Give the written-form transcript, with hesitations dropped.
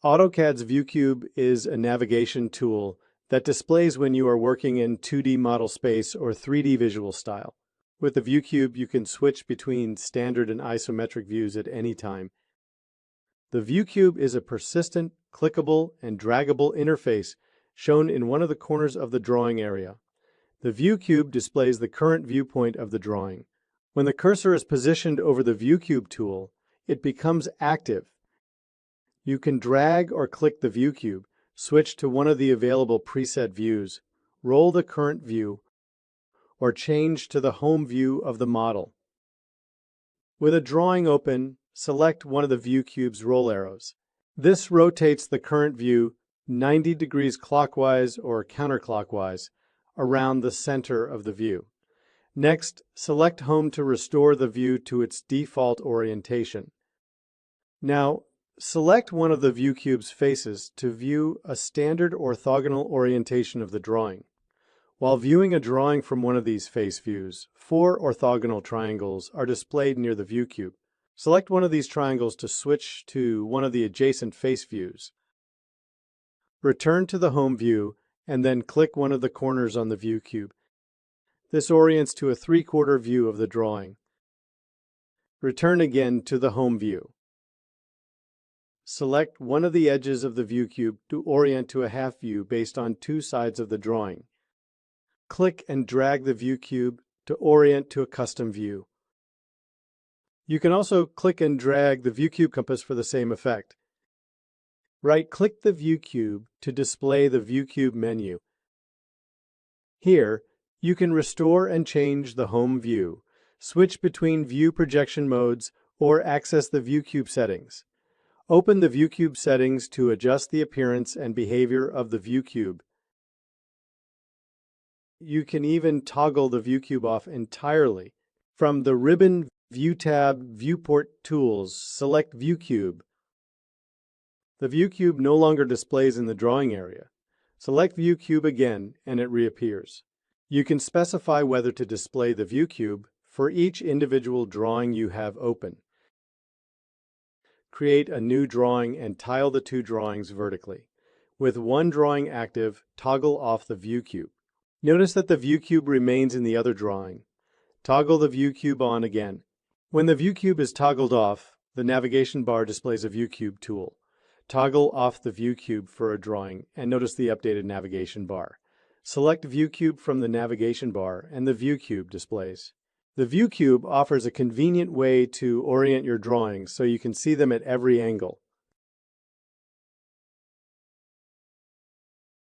AutoCAD's viewCube is a navigation tool that displays when you are working in 2D model space or 3D visual style. With the viewCube, you can switch between standard and isometric views at any time. The viewCube is a persistent, clickable, and draggable interface shown in one of the corners of the drawing area. The viewCube displays the current viewpoint of the drawing. When the cursor is positioned over the viewCube tool, it becomes active. You can drag or click the viewCube, switch to one of the available preset views, roll the current view, or change to the home view of the model. With a drawing open, select one of the viewCube's roll arrows. This rotates the current view 90 degrees clockwise or counterclockwise around the center of the view. Next, select Home to restore the view to its default orientation. Now, select one of the viewCube's faces to view a standard orthogonal orientation of the drawing. While viewing a drawing from one of these face views, 4 orthogonal triangles are displayed near the viewCube. Select one of these triangles to switch to one of the adjacent face views. Return to the home view and then click one of the corners on the viewCube. This orients to a 3/4 view of the drawing. Return again to the home view. Select one of the edges of the viewCube to orient to a half view based on 2 sides of the drawing. Click and drag the viewCube to orient to a custom view. You can also click and drag the viewCube compass for the same effect. Right-click the viewCube to display the viewCube menu. Here, you can restore and change the home view, switch between view projection modes, or access the viewCube settings. Open the viewCube settings to adjust the appearance and behavior of the viewCube. You can even toggle the viewCube off entirely. From the ribbon View tab Viewport Tools, select viewCube. The viewCube no longer displays in the drawing area. Select viewCube again and it reappears. You can specify whether to display the viewCube for each individual drawing you have open. Create a new drawing and tile the 2 drawings vertically. With one drawing active, toggle off the viewCube. Notice that the viewCube remains in the other drawing. Toggle the viewCube on again. When the viewCube is toggled off, the navigation bar displays a viewCube tool. Toggle off the viewCube for a drawing and notice the updated navigation bar. Select viewCube from the navigation bar and the viewCube displays. The viewCube offers a convenient way to orient your drawings so you can see them at every angle.